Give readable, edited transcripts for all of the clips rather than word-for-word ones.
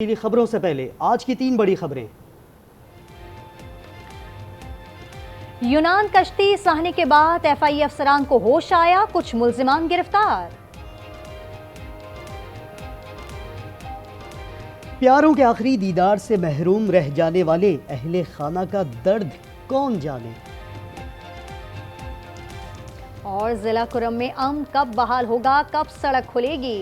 خبروں سے پہلے آج کی 3 بڑی خبریں۔ یونان کشتی ساہنے کے بعد ایف آئی اے افسران کو ہوش آیا، کچھ ملزمان گرفتار۔ پیاروں کے آخری دیدار سے محروم رہ جانے والے اہل خانہ کا درد کون جانے۔ اور ضلع کرم میں امن کب بحال ہوگا، کب سڑک کھلے گی۔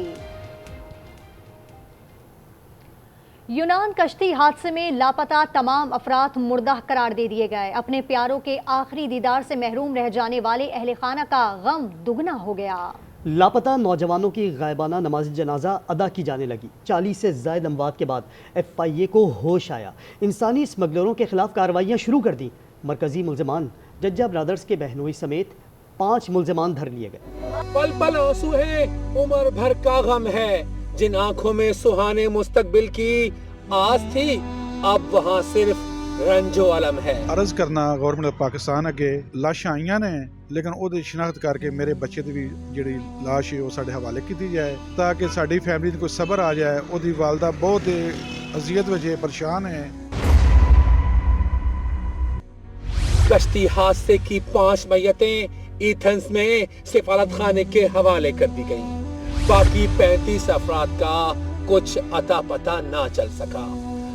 یونان کشتی حادثے میں لاپتہ تمام افراد مردہ قرار دے دیے گئے۔ اپنے پیاروں کے آخری دیدار سے محروم رہ جانے والے اہل خانہ کا غم دگنا ہو گیا۔ لاپتہ نوجوانوں کی غائبانہ نماز جنازہ ادا کی جانے لگی۔ 40 سے زائد اموات کے بعد ایف آئی اے کو ہوش آیا، انسانی اسمگلروں کے خلاف کارروائیاں شروع کر دیں۔ مرکزی ملزمان ججہ برادرز کے بہنوئی سمیت 5 ملزمان دھر لیے گئے۔ پل پل آنسو ہے، عمر بھر کا غم ہے، جن آنکھوں میں سہانے مستقبل کی آس تھی، اب وہاں صرف رنج و علم ہے۔ عرض کرنا گورنمنٹ آف پاکستان اگے لاشاں آئیاں نے، لیکن او دی شناخت کر کے میرے بچے دی بھی جڑی لاش ہے وہ ساڈے حوالے کی جائے تاکہ ساڈی فیملی کو صبر آ جائے۔ او دی والدہ بہت اذیت وجہ پریشان ہے۔ کشتی حادثے کی 5 میتیں ایتھنز میں سفارت خانے کے حوالے کر دی گئیں، باقی 35 افراد کا کچھ اتا پتہ نہ چل سکا۔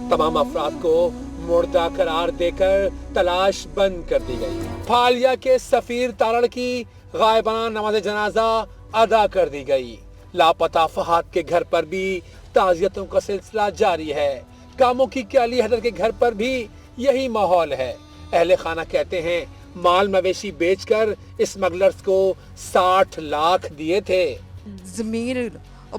تمام افراد کو مردہ قرار دے کر تلاش بند کر دی گئی۔ پھالیا کے سفیر تارڑ کی غائبانہ نماز جنازہ ادا کر دی گئی۔ لاپتہ فہد کے گھر پر بھی تعزیتوں کا سلسلہ جاری ہے۔ کاموں کی علی حیدر کے گھر پر بھی یہی ماحول ہے۔ اہل خانہ کہتے ہیں مال مویشی بیچ کر اسمگلرز کو 60 لاکھ دیے تھے۔ زمین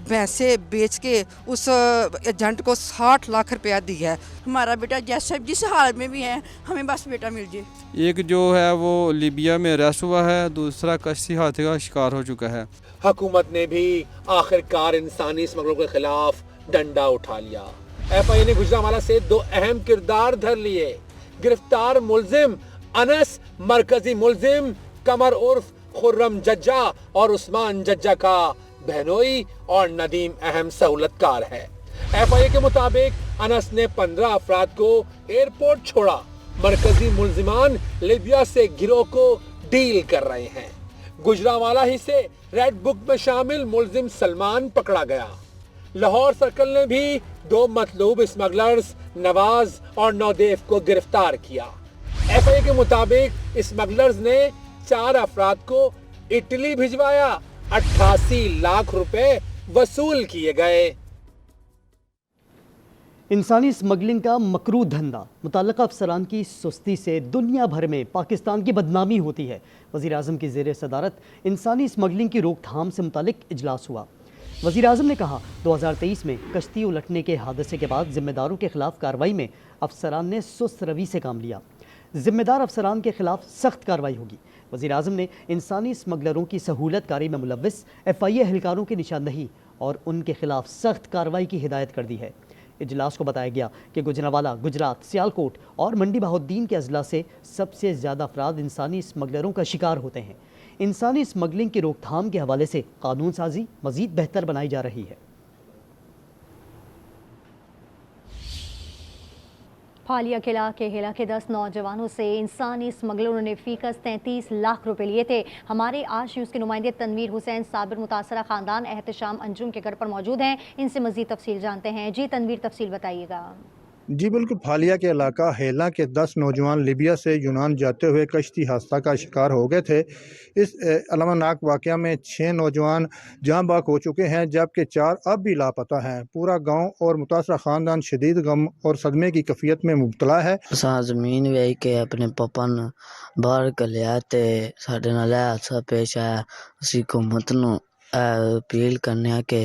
پیسے بیچ کے اس ایجنٹ کو 60 لاکھ روپیہ دیا ہے۔ ہمارا بیٹا جیسے جس حالت میں بھی ہے، ہمیں بس بیٹا مل جائے۔ ایک جو ہے وہ لیبیا میں اریسٹ ہوا ہے، دوسرا کشتی حادثے کا شکار ہو چکا ہے۔ حکومت نے بھی آخرکار انسانی اسمگلروں کے خلاف ڈنڈا اٹھا لیا۔ ایف آئی اے نے گجرانوالہ سے 2 اہم کردار دھر لیے۔ گرفتار ملزم انس مرکزی ملزم قمر عرف خرم ججہ اور عثمان ججہ کا بہنوئی اور ندیم اہم سہولت کار ہے۔ ایف آئی اے کے مطابق انس نے 15 افراد کو ایئرپورٹ چھوڑا۔ مرکزی ملزمان لیبیا سے گروہ کو ڈیل کر رہے ہیں۔ گجرانوالہ ہی سے ریڈ بک میں شامل ملزم سلمان پکڑا گیا۔ لاہور سرکل نے بھی 2 مطلوب اسمگلرز نواز اور نودیف کو گرفتار کیا۔ ایف آئی اے کے مطابق اسمگلرز نے 4 افراد کو اٹلی بھجوایا، 88 لاکھ روپے وصول کیے گئے۔ انسانی اسمگلنگ کا مکروہ دھندا، متعلقہ افسران کی سستی سے دنیا بھر میں پاکستان کی بدنامی ہوتی ہے۔ وزیر اعظم کی زیر صدارت انسانی اسمگلنگ کی روک تھام سے متعلق اجلاس ہوا۔ وزیر اعظم نے کہا 2023 میں کشتی الٹنے کے حادثے کے بعد ذمہ داروں کے خلاف کارروائی میں افسران نے سست روی سے کام لیا۔ ذمہ دار افسران کے خلاف سخت کارروائی ہوگی۔ وزیر اعظم نے انسانی اسمگلروں کی سہولت کاری میں ملوث ایف آئی اے اہلکاروں کی نشاندہی اور ان کے خلاف سخت کارروائی کی ہدایت کر دی ہے۔ اجلاس کو بتایا گیا کہ گوجرانوالہ، گجرات، سیالکوٹ اور منڈی بہاؤالدین کے اضلاع سے سب سے زیادہ افراد انسانی اسمگلروں کا شکار ہوتے ہیں۔ انسانی اسمگلنگ کی روک تھام کے حوالے سے قانون سازی مزید بہتر بنائی جا رہی ہے۔ پھالیا قلعہ کے ہیلا کے 10 نوجوانوں سے انسانی اسمگلروں نے فی کس 33 لاکھ روپے لیے تھے۔ ہمارے آج نیوز کے نمائندے تنویر حسین صابر متاثرہ خاندان احتشام انجم کے گھر پر موجود ہیں، ان سے مزید تفصیل جانتے ہیں۔ جی تنویر، تفصیل بتائیے گا۔ جی بالکل، پھالیا کے علاقہ ہیلا کے 10 نوجوان لیبیا سے یونان جاتے ہوئے کشتی حادثہ کا شکار ہو گئے تھے۔ اس المناک واقعہ میں 6 نوجوان جاں باک ہو چکے ہیں، جبکہ 4 اب بھی لاپتہ ہیں۔ پورا گاؤں اور متاثرہ خاندان شدید غم اور صدمے کی کیفیت میں مبتلا ہے۔ زمین وہی کے اپنے پاپا نے باہر کلیا تے ساڈے نال حادثہ پیش آیا۔ اسی حکومت نو اپیل کرنے کہ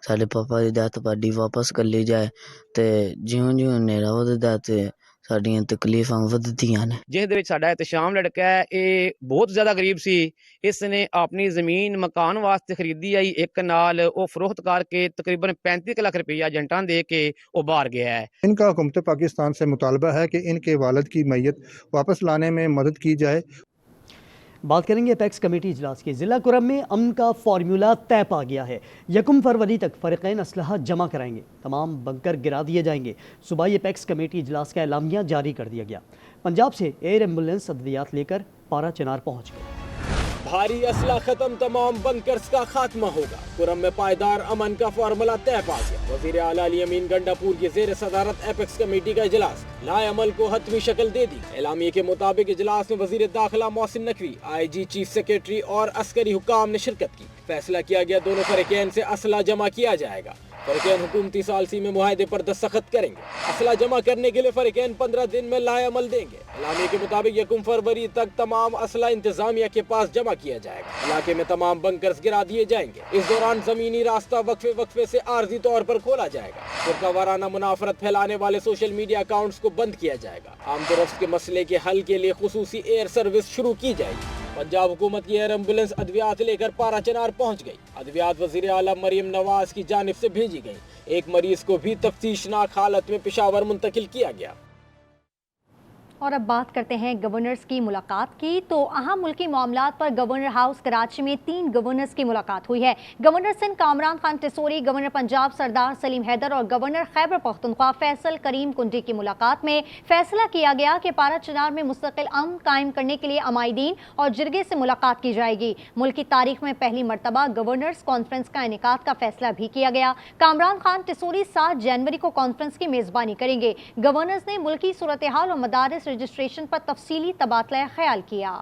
ساڈے پاپا دی ڈیتھ باڈی واپس کر لی جائے تے جیوں جیوں نیرا وددا تے ساڈیاں تکلیفاں وددیاں نے۔ جس دے وچ ساڈا احتشام لڑکا ہے، اے بہت زیادہ غریب سی۔ اس نے اپنی زمین مکان واسطے خریدی آئی، ایک نال او فروخت کر کے تقریباً 35 لاکھ روپیہ ایجنٹاں دے کے او باہر گیا ہے۔ ان کا حکومت پاکستان سے مطالبہ ہے کہ ان کے والد کی میت واپس لانے میں مدد کی جائے۔ बात करेंगे एपेक्स कमेटी इजलास की। ज़िला कुरम में अमन का फार्मूला तय पा गया है। 1 फरवरी तक फ़रीक़ैन असलहा जमा कराएंगे, तमाम बंकर गिरा दिए जाएंगे। सुबाई एपेक्स कमेटी इजलास का एलामिया जारी कर दिया गया। पंजाब से एयर एम्बुलेंस अद्वियात लेकर पारा चनार पहुँच गए। भारी असला खत्म, तमाम बंकर्स का खात्मा होगा। कुरम में पायदार अमन का फार्मूला तय पा गया। वज़ीर आला अली अमीन गंडापुर की ज़ेर सदारत एपेक्स कमेटी का इजलास लाए अमल को हतमी शक्ल दे दी। एलामिये के मुताबिक इजलास में वज़ीर दाखिला Mohsin Naqvi, IG, chief secretary और अस्करी हुक्काम ने शिरकत की। फैसला किया गया दोनों फ़रीक़ैन से असला जमा किया जाएगा। फ़रीक़ैन हुकूमती सालसी में मुआहदे पर दस्तखत करेंगे। असला जमा करने के लिए फ़रीक़ैन 15 दिन में लाए अमल देंगे। एलामिये के मुताबिक 1 फरवरी तक तमाम असला इंतजामिया के पास जमा किया जाएगा। इलाके में तमाम बंकर्स गिरा दिए जाएंगे। इस दौरान जमीनी रास्ता वक्फे से आर्जी तौर पर खोला जाएगा। फुरका वाराना मुनाफरत फैलाने वाले सोशल मीडिया अकाउंट्स को बंद किया जाएगा। आम दुरुस्त के मसले के हल के लिए खुसूसी एयर सर्विस शुरू की जाएगी। पंजाब हुकूमत की एयर एम्बुलेंस अद्वियात लेकर पारा चनार पहुंच गई। अद्वियात वज़ीर आला मरियम नवाज की जानिब से भेजी गई। एक मरीज को भी तफ्तीशनाक हालत में पेशावर मुंतकिल किया गया। और अब बात करते हैं गवर्नर्स की मुलाकात की। तो अहम मुल्की मामलात पर गवर्नर हाउस कराची में 3 गवर्नर्स की मुलाकात हुई है। गवर्नर सिंध कामरान खान टिसोरी, गवर्नर पंजाब सरदार सलीम हैदर और गवर्नर खैबर पख्तूनख्वा फैसल करीम कुंडी की मुलाकात में फैसला किया गया कि पारा चनार में मुस्तकिल अमन कायम करने के लिए अमायदीन और जिरगे से मुलाकात की जाएगी। मुल्क की तारीख में पहली मरतबा गवर्नर्स कॉन्फ्रेंस का इनेकाद का फैसला भी किया गया। कामरान खान टिसोरी 7 जनवरी को कॉन्फ्रेंस की मेज़बानी करेंगे। गवर्नर्स ने मुल्की सूरत हाल और मदारिस रजिस्ट्रेशन पर तफसीली तबादला ख्याल किया।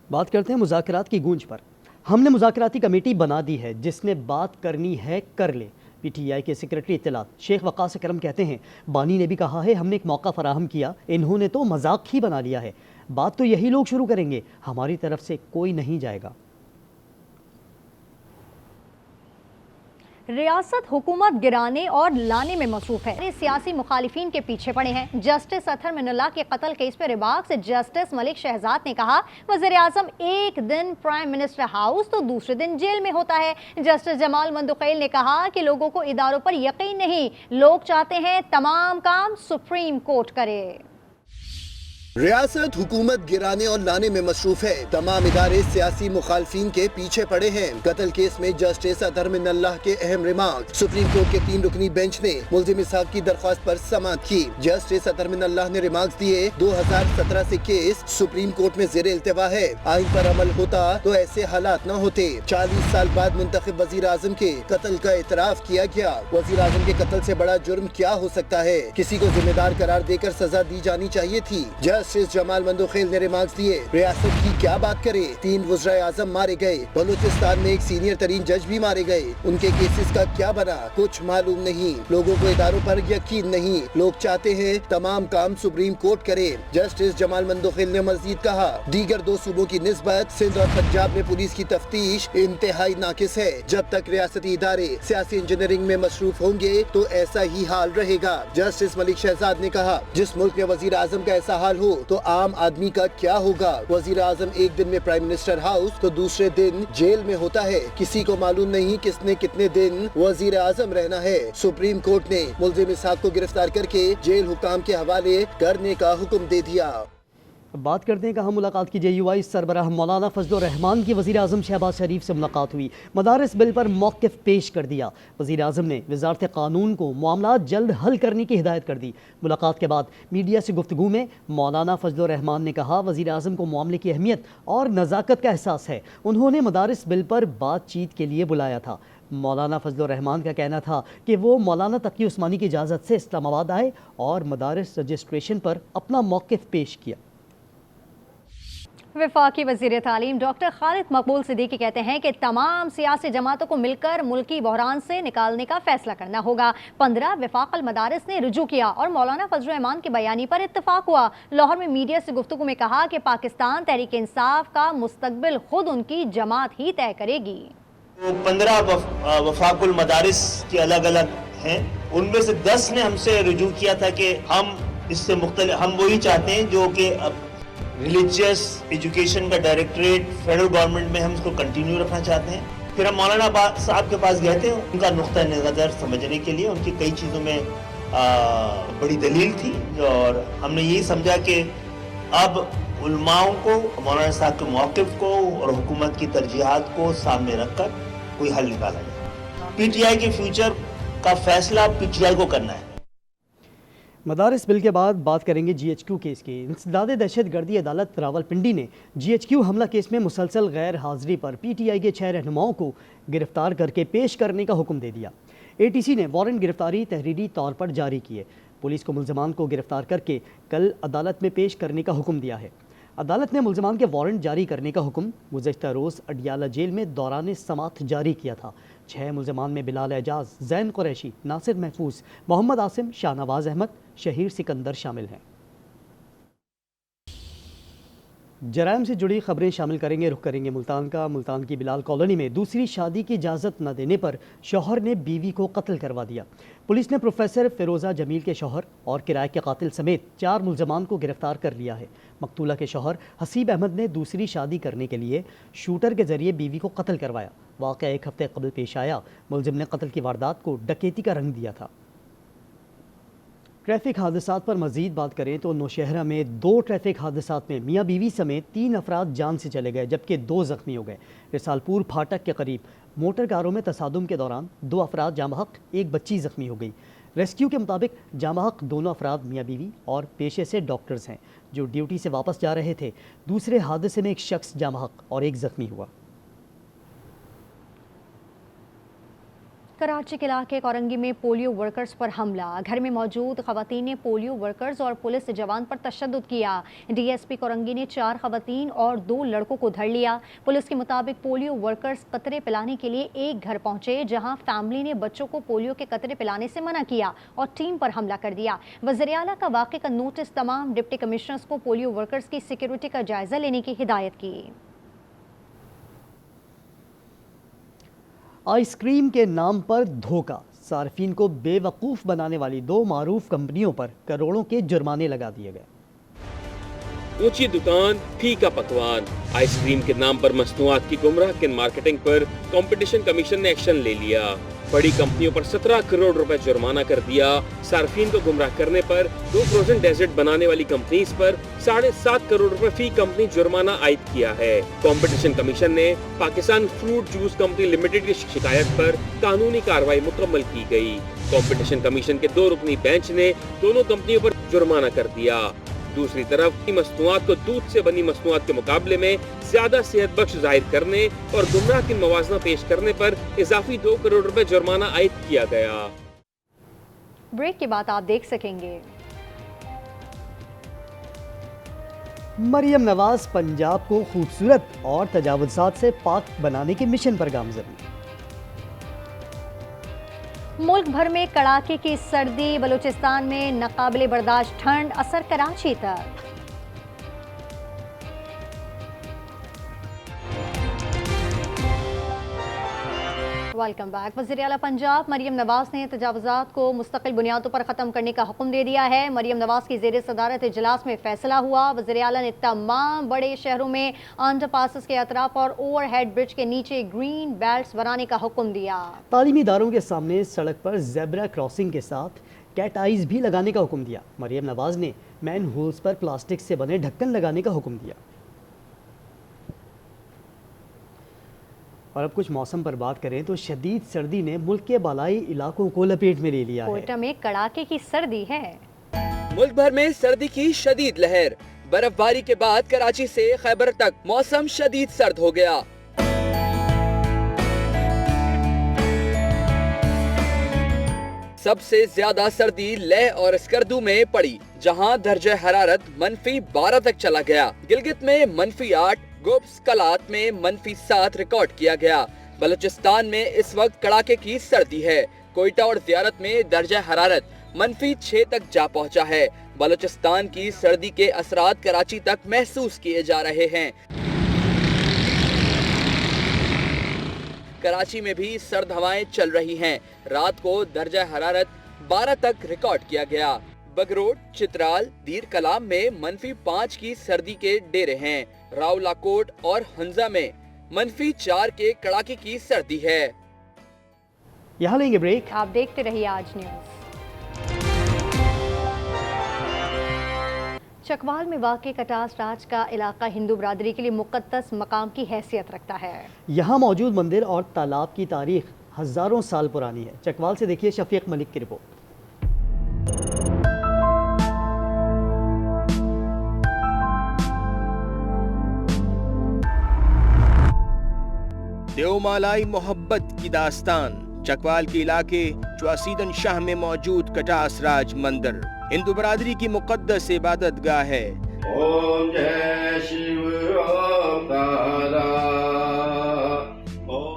बात करते हैं मुज़ाकरात की गूंज पर। हमने मुज़ाकराती कमेटी बना दी है, जिसने बात करनी है कर ले। PTI के सेक्रेटरी इत्तलात शेख वक़ास अकरम कहते हैं, बानी ने भी कहा है हमने एक मौका फराहम किया, इन्होंने तो मजाक ही बना लिया है। बात तो यही लोग शुरू करेंगे, हमारी तरफ से कोई नहीं जाएगा। रियासत हुकूमत गिराने और लाने में मसरूफ है। सियासी मुखालिफिन के पीछे पड़े हैं। जस्टिस अतहर मिनुल्लाह के कत्ल केस पर रिबाक से जस्टिस मलिक शहजाद ने कहा, वज़ीर आज़म एक दिन प्राइम मिनिस्टर हाउस तो दूसरे दिन जेल में होता है। जस्टिस जमाल मंदुखैल ने कहा कि लोगों को इदारों पर यकीन नहीं, लोग चाहते हैं तमाम काम सुप्रीम कोर्ट करे। रियासत हुकूमत गिराने और लाने में मसरूफ है। तमाम इदारे सियासी मुखालफिन के पीछे पड़े हैं। कत्ल केस में जस्टिस अतहर मिनुल्लाह के अहम रिमार्क। सुप्रीम कोर्ट के 3 रुकनी बेंच ने मुल्जिम इसहाक की दरख्वास्त पर समाअत की। जस्टिस अतहर मिनुल्लाह ने रिमार्क्स दिए, 2017 से केस सुप्रीम कोर्ट में ज़ेरे इल्तिवा है। आइन पर अमल होता तो ऐसे हालात न होते। 40 साल बाद मुंतखब वज़ीर आज़म के कत्ल का एतराफ किया गया। वज़ीर आज़म के कत्ल से बड़ा जुर्म क्या हो सकता है? किसी को जिम्मेदार करार देकर सजा दी जानी चाहिए थी। जस्टिस जमाल मंदुखैल ने रिमार्क्स दिए, रियासत की क्या बात करे, 3 वज़ीर आज़म मारे गए, बलूचिस्तान में एक सीनियर तरीन जज भी मारे गए, उनके केसेस का क्या बना कुछ मालूम नहीं। लोगों को इदारों पर यकीन नहीं, लोग चाहते हैं तमाम काम सुप्रीम कोर्ट करे। जस्टिस जमाल मंदुखैल ने मज़ीद कहा, दीगर 2 सूबों की निस्बत सिंध और पंजाब में पुलिस की तफ्तीश इंतहाई नाकिस है। जब तक रियासती इदारे सियासी इंजीनियरिंग में मसरूफ होंगे तो ऐसा ही हाल रहेगा। जस्टिस मलिक शहजाद ने कहा, जिस मुल्क में वज़ीर आज़म का ऐसा हाल हो तो आम आदमी का क्या होगा? वज़ीर आज़म एक दिन में प्राइम मिनिस्टर हाउस तो दूसरे दिन जेल में होता है। किसी को मालूम नहीं किसने कितने दिन वज़ीर आज़म रहना है। सुप्रीम कोर्ट ने मुल्जिम इसहाक को गिरफ्तार करके जेल हुकाम के हवाले करने का हुक्म दे दिया। बात करते हैं कहाँ मुलाकात की। JUI सरबराह मौलाना फजलुर रहमान की वज़ीर आज़म शहबाज शरीफ से मुलाकात हुई। मदारिस बिल पर मौक़िफ़ पेश कर दिया। वज़ीर आज़म ने वज़ारत क़ानून को मामलात जल्द हल करने की हिदायत कर दी। मुलाकात के बाद मीडिया से गुफ्तगू में मौलाना फजलुर रहमान ने कहा, वज़ीर आज़म को मामले की अहमियत और नज़ाकत का एहसास है, उन्होंने मदारिस बिल पर बातचीत के लिए बुलाया था। मौलाना फजलुर रहमान का कहना था कि वो मौलाना तकी उस्मानी की इजाज़त से इस्लामाबाद आए और मदारिस रजिस्ट्रेशन पर अपना मौक़िफ़ पेश किया। वफाकी वज़ीर तालीम डॉक्टर खालिद मकबूल सिद्दीकी कहते हैं कि तमाम सियासी जमातों को मिलकर मुल्की बहरान से निकालने का फैसला करना होगा। 15 वफाकल मदारिस ने रुजू किया और मौलाना फजलुर रहमान के बयानी पर इत्तफाक हुआ। लाहौर में मीडिया से गुफ्तगू में कहा कि पाकिस्तान तहरीक इंसाफ का मुस्तकबिल खुद उनकी जमात ही तय करेगी। 15 वफाकुल मदारिस के अलग अलग हैं, उनमें से 10 ने हमसे रुजू किया था कि हम इससे मुख्तलिफ, हम वही चाहते हैं जो कि रिलीजियस एजुकेशन का डायरेक्टरेट फेडरल गवर्नमेंट में हम इसको कंटिन्यू रखना चाहते हैं। फिर हम मौलाना साहब के पास गए थे उनका नुक्ता नज़र समझने के लिए। उनकी कई चीज़ों में बड़ी दलील थी और हमने यही समझा कि अब उलमाओं को, मौलाना साहब के मौक़िफ़ को और हुकूमत की तरजीहात को सामने रखकर कोई हल निकाला जाए। पीटीआई के फ्यूचर का फैसला पीटीआई को करना है। मदारिस बिल के बाद बात करेंगे GHQ केस की। इंसदाद दहशतगर्दी अदालत रावलपिंडी ने GHQ हमला केस में मुसलसल गैर हाजिरी पर PTI के 6 रहनुमाओं को गिरफ्तार करके पेश करने का हुक्म दे दिया। ATC ने वारंट गिरफ्तारी तहरीरी तौर पर जारी किए। पुलिस को मुल्ज़मान को गिरफ्तार करके कल अदालत में पेश करने का हुक्म दिया है। अदालत ने मुल्ज़मान के वारंट जारी करने का हुक्म गुज़श्ता रोज़ अडियाला जेल में दौरान समात जारी किया था। 6 मुल्ज़मान में बिलाल एजाज, ज़ैन कुरैशी, नासिर महफूज, मोहम्मद आसिम, शाहनवाज अहमद, शहीर सिकंदर शामिल हैं। जराइम से जुड़ी खबरें शामिल करेंगे। रुख करेंगे मुल्तान का। मुल्तान की बिलाल कॉलोनी में दूसरी शादी की इजाज़त न देने पर शौहर ने बीवी को कत्ल करवा दिया। पुलिस ने प्रोफेसर फिरोज़ा जमील के शौहर और किराए के कातिल समेत 4 मुल्ज़मान को गिरफ्तार कर लिया है। मकतूला के शौहर हसीब अहमद ने दूसरी शादी करने के लिए शूटर के जरिए बीवी को कत्ल करवाया। वाक़या 1 हफ्ते कबल पेश आया। मुलजिम ने कत्ल की वारदात को डकैती का रंग दिया था। ट्रैफिक हादसात पर मज़ीद बात करें तो नौशहरा में 2 ट्रैफिक हादसात में मियाँ बीवी समेत 3 अफराद जान से चले गए, जबकि 2 ज़ख्मी हो गए। रिसालपुर फाटक के करीब मोटर कारों में तसादुम के दौरान 2 अफराद जाँ बहक, 1 बच्ची ज़ख्मी हो गई। रेस्क्यू के मुताबिक जाँ बहक दोनों अफराद मियाँ बीवी और पेशे से डॉक्टर्स हैं, जो ड्यूटी से वापस जा रहे थे। दूसरे हादसे में 1 शख्स जाँ बहक और 1 ज़ख्मी हुआ। कराची के इलाके कोरंगी में पोलियो वर्कर्स पर हमला। घर में मौजूद खवातीन ने पोलियो वर्कर्स और पुलिस जवान पर तशद्दुद किया। DSP कोरंगी ने 4 खवातीन और 2 लड़कों को धर लिया। पुलिस के मुताबिक पोलियो वर्कर्स कतरे पिलाने के लिए एक घर पहुंचे, जहां फैमिली ने बच्चों को पोलियो के कतरे पिलाने से मना किया और टीम पर हमला कर दिया। वज़ीर आला का वाक़े का नोटिस तमाम डिप्टी कमिश्नर्स को पोलियो वर्कर्स की सिक्योरिटी का जायजा लेने की हिदायत की। आइसक्रीम के नाम पर धोखा। सार्फिन को बेवकूफ़ बनाने वाली 2 मारूफ कंपनियों पर करोड़ों के जुर्माने लगा दिए गए। ऊंची दुकान, फीका पकवान, आइसक्रीम के नाम पर मसनूआत की गुमराह किन मार्केटिंग पर कंपटीशन कमीशन ने एक्शन ले लिया। बड़ी कंपनियों पर 17 करोड़ रुपए जुर्माना कर दिया। सार्फिन को गुमराह करने पर 2 फ्रोजन डेजर्ट बनाने वाली कंपनीज पर 7.5 करोड़ रुपए फी कंपनी जुर्माना आयद किया है। कंपटीशन कमीशन ने Pakistan fruit juice company limited की शिकायत पर कानूनी कार्रवाई मुकम्मल की गई। कंपटीशन कमीशन के 2 रुकनी बेंच ने दोनों कंपनियों पर जुर्माना कर दिया। दूसरी तरफ मसनूआत को दूध से बनी मसनूआत के मुकाबले में ज्यादा सेहत बख्श जाहिर करने और गुमराह की मवाजना पेश करने पर इजाफी 2 करोड़ रुपए जुर्माना आयद किया गया। ब्रेक के बाद आप देख सकेंगे। मरियम नवाज पंजाब को खूबसूरत और तजावुज़ात से पाक बनाने के मिशन पर गामज़न। मुल्क भर में कड़ाके की सर्दी, बलूचिस्तान में नाकाबिले बर्दाश्त ठंड, असर कराची तक। Welcome back. वज़ीर आला पंजाब मरियम नवाज ने तजावुज़ात को मुस्तकिल बुनियादों पर ख़त्म करने का हुक्म दे दिया है। मरियम नवाज की ज़ेर सदारत इजलास में फैसला हुआ। वज़ीर आला ने तमाम बड़े शहरों में अंडर पासेस के अतराफ और ओवरहेड ब्रिज के नीचे ग्रीन बेल्ट्स बनाने का हुक्म दिया। तालीमी इदारों के सामने सड़क पर ज़ेब्रा क्रॉसिंग के साथ कैट आइज भी लगाने का हुक्म दिया। मरियम नवाज ने मैन होल्स पर प्लास्टिक से बने ढक्कन लगाने का हुक्म दिया। और अब कुछ मौसम पर बात करें तो शदीद सर्दी ने मुल्क के बालाई इलाकों को लपेट में ले लिया है। कोयटा में कड़ाके की सर्दी है। मुल्क भर में सर्दी की शदीद लहर। बर्फबारी के बाद कराची से खैबर तक मौसम शदीद सर्द हो गया। सबसे ज्यादा सर्दी लेह और स्कर्दू में पड़ी, जहां दर्जा हरारत -12 तक चला गया। गिलगित में -8, गुब्स कलात में -7 रिकॉर्ड किया गया। बलूचिस्तान में इस वक्त कड़ाके की सर्दी है। कोयटा और ज़ियारत में दर्जा हरारत -6 तक जा पहुंचा है। बलूचिस्तान की सर्दी के असरात कराची तक महसूस किए जा रहे हैं। कराची में भी सर्द हवाएं चल रही हैं। रात को दर्जा हरारत 12 तक रिकॉर्ड किया गया। बगरोड, चित्राल, दीर कलाम में -5 की सर्दी के डेरे हैं। रावलाकोट और हंजा में -4 के कड़ाके की सर्दी है। यहाँ लेंगे ब्रेक। आप देखते रहिए आज न्यूज़। चकवाल में वाक़ कटास राज का इलाका हिंदू बरादरी के लिए मुक़द्दस मकाम की हैसियत रखता है। यहाँ मौजूद मंदिर और तालाब की तारीख हज़ारों साल पुरानी है। चकवाल से देखिए शफीक मलिक की रिपोर्ट। देवमालाई मोहब्बत की दास्तान। चकवाल के इलाके चौसीदन शाह में मौजूद कटास राज मंदिर हिंदू बरादरी की मुक़द्दस इबादत गाह है। ओम जय शिव ओम तारा।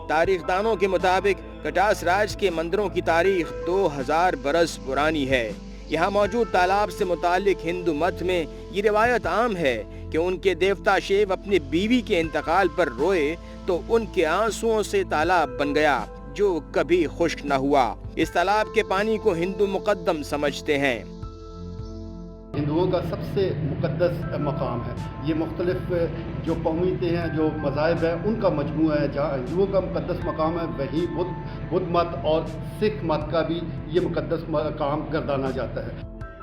तारीख दानों के मुताबिक कटास राज के मंदिरों की तारीख 2000 बरस पुरानी है। यहाँ मौजूद तालाब से मुतालिक हिंदू मत में ये रिवायत आम है कि उनके देवता शिव अपनी बीवी के इंतकाल पर रोए तो उनके आंसुओं से तालाब बन गया जो कभी खुश्क न हुआ। इस तालाब के पानी को हिंदू मुकद्दम समझते हैं। हिंदुओं का सबसे मुकद्दस मकाम है। ये मुख्तलिफ जो कौमीतें हैं, जो मज़ाहिब हैं, उनका मजमूआ है। जहाँ हिंदुओं का मुकद्दस मकाम है वहीं बुद्ध मत और सिख मत का भी ये मुकद्दस मकाम गर्दाना जाता है।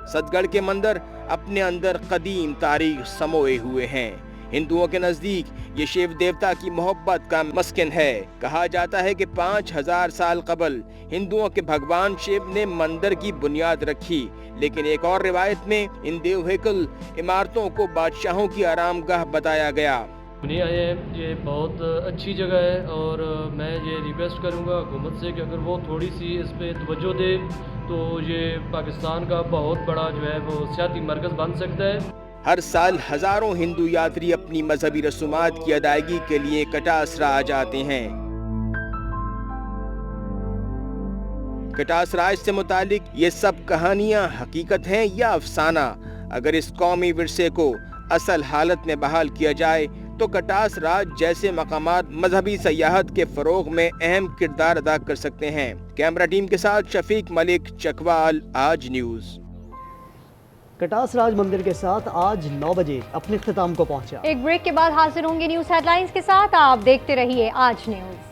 सतगढ़ के मंदिर अपने अंदर कदीम तारीख समोए हुए हैं। हिंदुओं के नजदीक ये शिव देवता की मोहब्बत का मस्कन है। कहा जाता है कि 5000 साल कबल हिंदुओं के भगवान शिव ने मंदिर की बुनियाद रखी, लेकिन एक और रिवायत में इन देवहेकल इमारतों को बादशाहों की आरामगाह बताया गया। ये बहुत अच्छी जगह है और मैं ये रिक्वेस्ट करूंगा हुकूमत से कि अगर वो थोड़ी सी इस पे तवज्जो दे तो ये पाकिस्तान का बहुत बड़ा जो है वो सियाती मरकज़ बन सकता है। हर साल हजारों हिंदू यात्री अपनी मजहबी रसूमात की अदायगी के लिए कटास राज आते हैं। कटास राज से मुतालिक ये सब कहानियां हकीकत हैं या अफसाना? अगर इस कौमी विरसे को असल हालत में बहाल किया जाए तो कटास राज जैसे मकामात मजहबी सयाहत के फरोग में अहम किरदार अदा कर सकते हैं। कैमरा टीम के साथ शफीक मलिक, चकवाल, आज न्यूज़। कटास राज मंदिर के साथ आज 9 बजे अपने इख्तिताम को पहुंचा। एक ब्रेक के बाद हाजिर होंगे न्यूज़ हेडलाइंस के साथ। आप देखते रहिए आज न्यूज़।